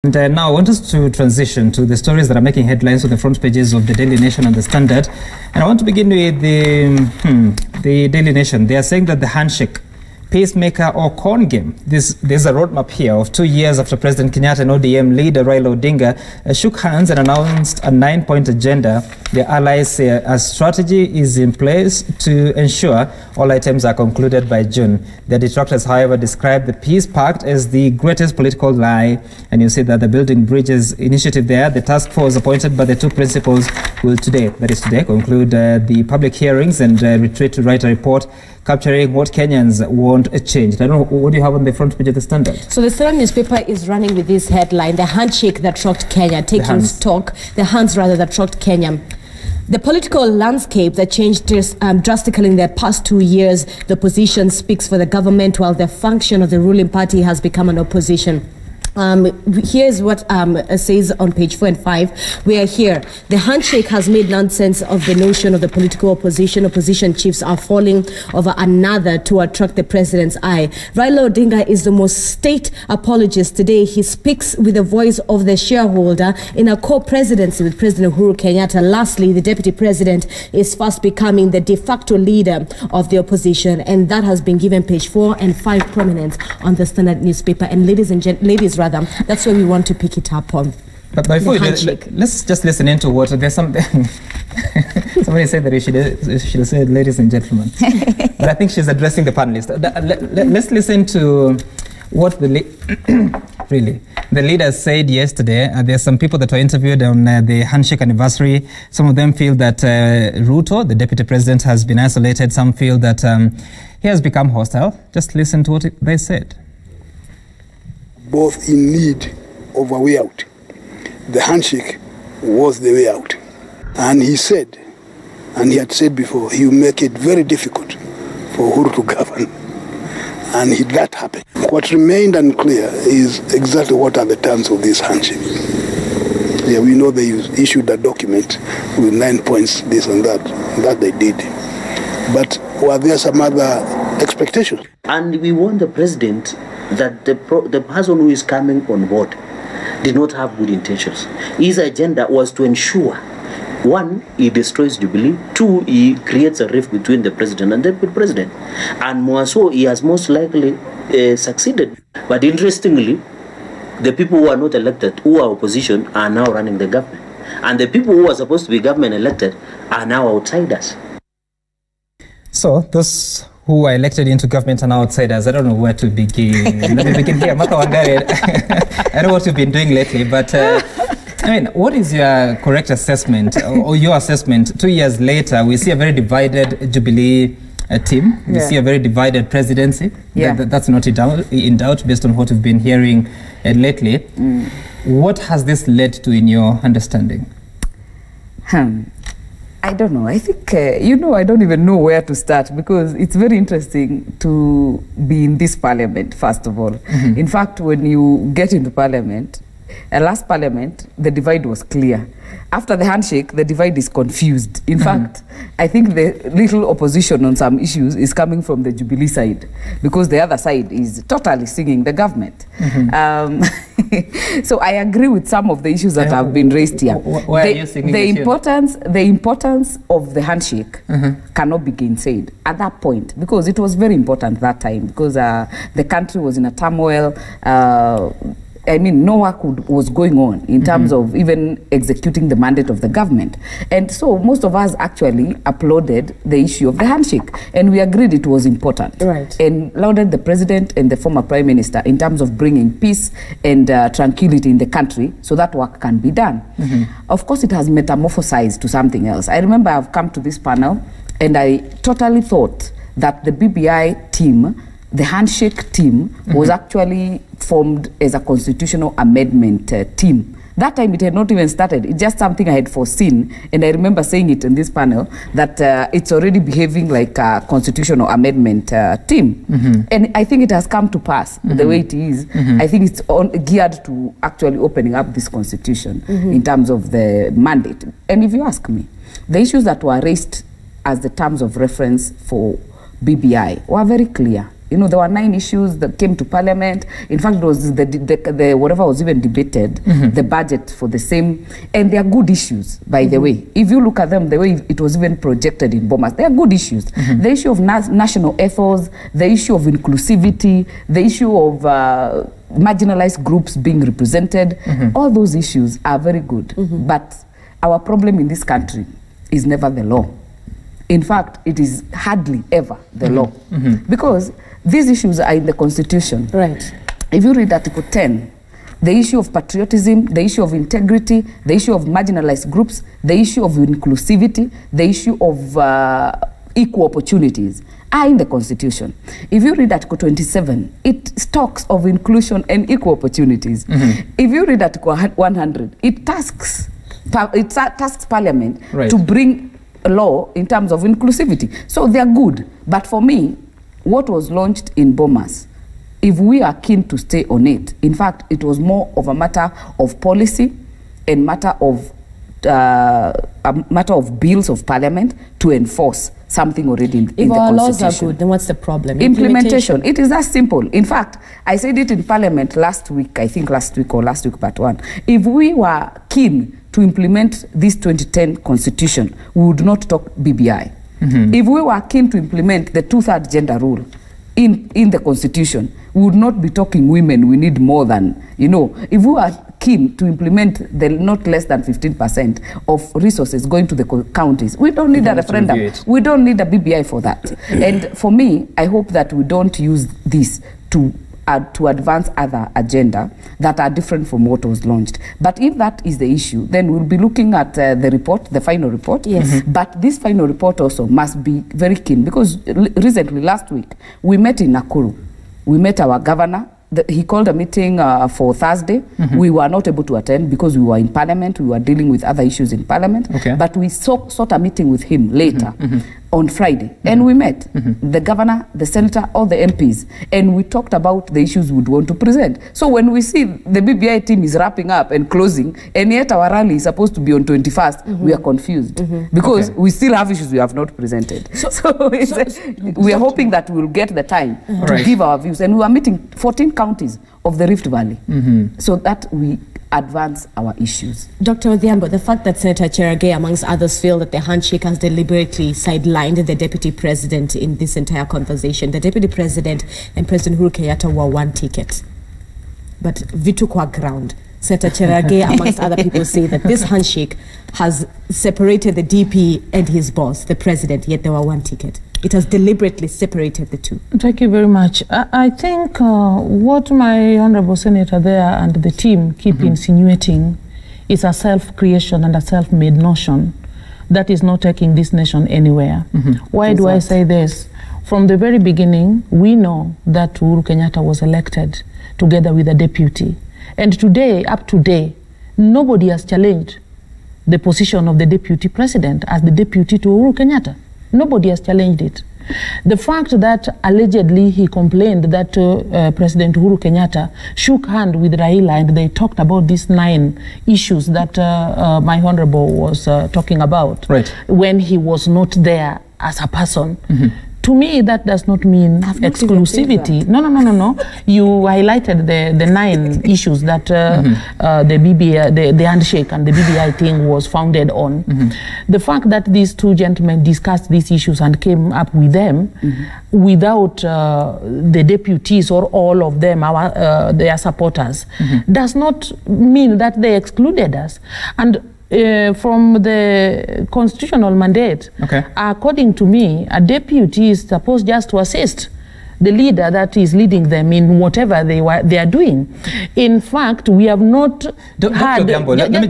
And now I want us to transition to the stories that are making headlines on the front pages of the Daily Nation and the Standard. And I want to begin with the Daily Nation. They are saying that the handshake, pacemaker or corn game. There's a roadmap here of 2 years after President Kenyatta and ODM leader Raila Odinga shook hands and announced a 9-point agenda. The allies say a strategy is in place to ensure all items are concluded by June. The detractors, however, describe the peace pact as the greatest political lie. And you see that the Building Bridges initiative there, the task force appointed by the two principals, will today, conclude the public hearings and retreat to write a report capturing what Kenyans want changed. I don't know, what do you have on the front page of the Standard? So the Standard newspaper is running with this headline, the handshake that shocked Kenya, taking stock, the hands rather that shocked Kenya. The political landscape that changed drastically in the past 2 years, the opposition speaks for the government while the function of the ruling party has become an opposition. Here's what says on page 4 and 5. We are here. The handshake has made nonsense of the notion of the political opposition. Opposition chiefs are falling over another to attract the president's eye. Raila Odinga is the most state apologist today. He speaks with the voice of the shareholder in a co-presidency with President Uhuru Kenyatta. Lastly, the deputy president is fast becoming the de facto leader of the opposition, and that has been given page 4 and 5 prominence on the Standard newspaper. And ladies, that's where we want to pick it up on. But before let's just listen into what there's something. Somebody said that she should say ladies and gentlemen, but I think she's addressing the panelists. Let's listen to what the leaders said yesterday. There's some people that were interviewed on the handshake anniversary. Some of them feel that Ruto, the deputy president, has been isolated. Some feel that he has become hostile. Just listen to what they said. Both in need of a way out. The handshake was the way out. And he said, and he had said before, he will make it very difficult for Uhuru to govern. And that happened. What remained unclear is exactly what are the terms of this handshake. Yeah, we know they issued a document with 9 points, this and that they did. But were there some other expectations? And we want the president that the person who is coming on board did not have good intentions. His agenda was to ensure, 1, he destroys Jubilee, 2, he creates a rift between the president and the deputy president. And more so, he has most likely succeeded. But interestingly, the people who are not elected, who are opposition, are now running the government. And the people who are supposed to be government elected are now outsiders. So, those who are elected into government and outsiders, I don't know where to begin. Let me begin here. I don't know what you've been doing lately, but I mean, what is your correct assessment or your assessment? 2 years later, we see a very divided Jubilee team. We see a very divided presidency. Yeah. That's not in doubt based on what we've been hearing lately. What has this led to in your understanding? I don't know. I think, I don't even know where to start because it's very interesting to be in this parliament, first of all. In fact, when you get into parliament, last parliament, the divide was clear. After the handshake, the divide is confused. In fact, I think the little opposition on some issues is coming from the Jubilee side because the other side is totally singing the government. So I agree with some of the issues that have been raised here. Why are you singing the importance of the handshake cannot be gainsaid at that point because it was very important that time because the country was in a turmoil. I mean, no work was going on in terms of even executing the mandate of the government. And so most of us actually applauded the issue of the handshake. And we agreed it was important. Right. And lauded the president and the former prime minister in terms of bringing peace and tranquility in the country so that work can be done. Of course, it has metamorphosized to something else. I remember I've come to this panel and I totally thought that the BBI team, the handshake team, was actually formed as a constitutional amendment team. That time it had not even started. It's just something I had foreseen. And I remember saying it in this panel that it's already behaving like a constitutional amendment team. And I think it has come to pass the way it is. I think it's geared to actually opening up this constitution in terms of the mandate. And if you ask me, the issues that were raised as the terms of reference for BBI were very clear. You know, there were 9 issues that came to Parliament. In fact, it was the whatever was even debated, the budget for the same. And they are good issues, by the way. If you look at them, the way it was even projected in Bomas, they are good issues. The issue of national ethos, the issue of inclusivity, the issue of marginalized groups being represented, all those issues are very good. But our problem in this country is never the law. In fact, it is hardly ever the law. Because these issues are in the Constitution. Right. If you read Article 10, the issue of patriotism, the issue of integrity, the issue of marginalized groups, the issue of inclusivity, the issue of equal opportunities are in the Constitution. If you read Article 27, it talks of inclusion and equal opportunities. If you read Article 100, it tasks Parliament to bring a law in terms of inclusivity. So they are good. But for me, what was launched in Bomas, if we are keen to stay on it, in fact, it was more of a matter of policy and matter of bills of Parliament to enforce something already in the Constitution. If our laws are good, then what's the problem? Implementation. It is that simple. In fact, I said it in Parliament last week, I think last week part 1. If we were keen to implement this 2010 Constitution, we would not talk BBI. If we were keen to implement the 2/3 gender rule in the Constitution, we would not be talking women, we need more than, you know. If we are keen to implement the not less than 15% of resources going to the counties, we don't need a referendum. We don't need a BBI for that. And for me, I hope that we don't use this to advance other agenda that are different from what was launched. But if that is the issue, then we'll be looking at the report, the final report. Yes. But this final report also must be very keen, because recently, last week, we met in Nakuru. We met our governor. He called a meeting for Thursday. We were not able to attend because we were in Parliament. We were dealing with other issues in Parliament. But we sought a meeting with him later on Friday. And we met the governor, the senator, all the MPs. And we talked about the issues we'd want to present. So when we see the BBI team is wrapping up and closing, and yet our rally is supposed to be on 21st, we are confused. Because we still have issues we have not presented. So we are hoping that we'll get the time to give our views. And we are meeting 14 counties of the Rift Valley, so that we advance our issues. Dr. Odhiambo, the fact that Senator Chege, amongst others, feel that the handshake has deliberately sidelined the deputy president in this entire conversation. The deputy president and President Uhuru Kenyatta were one ticket, but vitu kwa ground. Senator Chege, amongst other people, say that this handshake has separated the DP and his boss, the president, yet they were one ticket. It has deliberately separated the two. Thank you very much. I think what my honorable senator there and the team keep insinuating is a self-creation and a self-made notion that is not taking this nation anywhere. Why do I say this? From the very beginning, we know that Uhuru Kenyatta was elected together with a deputy. And today, up to date, nobody has challenged the position of the deputy president as the deputy to Uhuru Kenyatta. Nobody has challenged it. The fact that allegedly he complained that President Uhuru Kenyatta shook hand with Raila and they talked about these 9 issues that my honorable was talking about when he was not there as a person. To me, that does not mean exclusivity. No. You highlighted the 9 issues that the handshake and the BBI thing was founded on. The fact that these 2 gentlemen discussed these issues and came up with them without the deputies or all of them, their supporters, does not mean that they excluded us. And from the constitutional mandate, according to me, a deputy is supposed just to assist the leader that is leading them in whatever they are doing. In fact, we have not had... Let me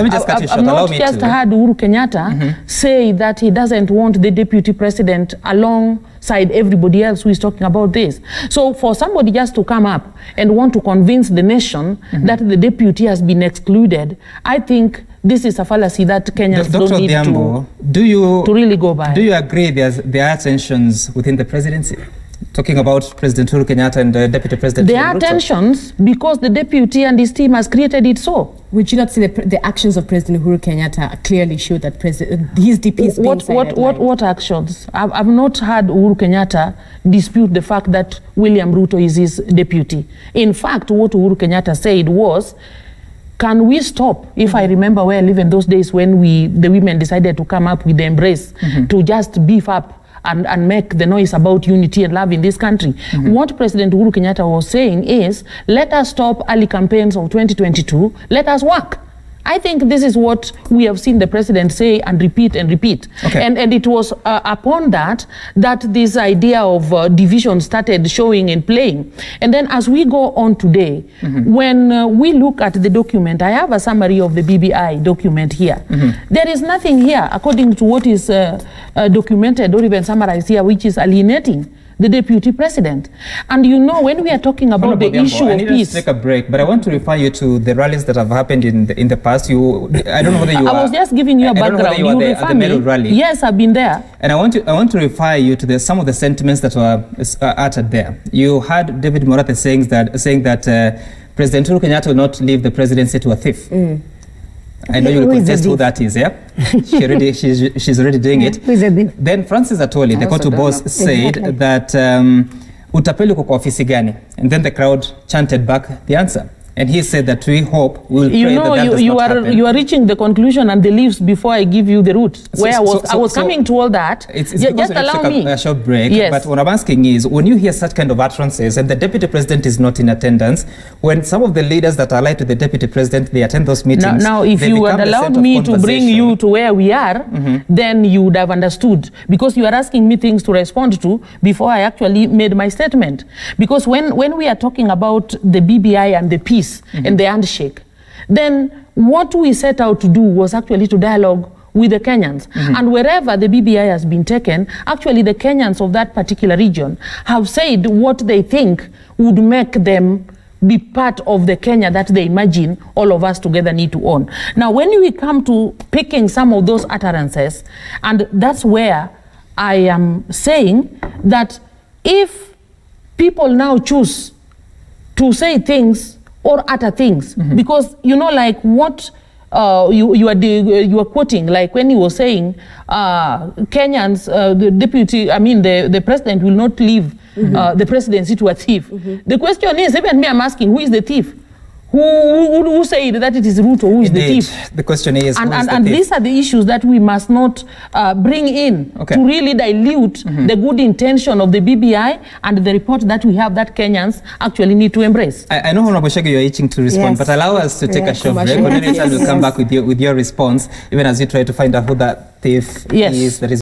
just cut you short. I've not just heard Uhuru Kenyatta say that he doesn't want the deputy president alongside everybody else who is talking about this. So for somebody just to come up and want to convince the nation that the deputy has been excluded, I think this is a fallacy that Kenyans don't need to really go by. Do you agree there are tensions within the presidency? Talking about President Uhuru Kenyatta and Deputy President There are tensions because the deputy and his team has created it so. Would you not say the actions of President Uhuru Kenyatta clearly show that his DP is being sidelined? What actions? I've not heard Uhuru Kenyatta dispute the fact that William Ruto is his deputy. In fact, what Uhuru Kenyatta said was, can we stop, if I remember well, even those days when the women decided to come up with the embrace, to just beef up and make the noise about unity and love in this country. What President Uhuru Kenyatta was saying is, let us stop early campaigns of 2022, let us work. I think this is what we have seen the president say and repeat and repeat. Okay. And it was upon that this idea of division started showing and playing. And then as we go on today, when we look at the document, I have a summary of the BBI document here. There is nothing here, according to what is documented or even summarized here, which is alienating the deputy president. And you know, when we are talking about the issue of peace... I need to take a break, but I want to refer you to the rallies that have happened in the past. I don't know whether you I was just giving you a background. You were at the Meru rally. Yes, I've been there. And I want to refer you to some of the sentiments that were uttered there. You heard David Morathe saying that President Uhuru Kenyatta will not leave the presidency to a thief. I know you'll contest who that is, yeah? She's already doing it. Then Francis Atwoli, the court boss, said that utapeli uko kwa ofisi gani? And then the crowd chanted back the answer. And he said that we hope, we will pray that does not happen. You are reaching the conclusion and the leaves before I give you the root. I was coming to all that. Just allow me. A short break. Yes. But what I'm asking is, when you hear such kind of utterances and the deputy president is not in attendance, when some of the leaders that are allied to the deputy president, they attend those meetings. Now if you had allowed me to bring you to where we are, then you would have understood. Because you are asking me things to respond to before I actually made my statement. Because when we are talking about the BBI and the peace, and the handshake, then what we set out to do was actually to dialogue with the Kenyans. And wherever the BBI has been taken, actually the Kenyans of that particular region have said what they think would make them be part of the Kenya that they imagine all of us together need to own. Now, when we come to picking some of those utterances, and that's where I am saying that if people now choose to say things or utter things, because you know, like what you are quoting, like when he was saying Kenyans, the president will not leave the presidency to a thief. The question is, even me, I'm asking, who is the thief? Who said that it is Ruto who is the thief? The question is, and these are the issues that we must not bring in to really dilute the good intention of the BBI and the report that we have that Kenyans actually need to embrace. I know, Honorable Chege, you're itching to respond, but allow us to take a short break. When we return, we'll come back with your response, even as you try to find out who that thief is. That is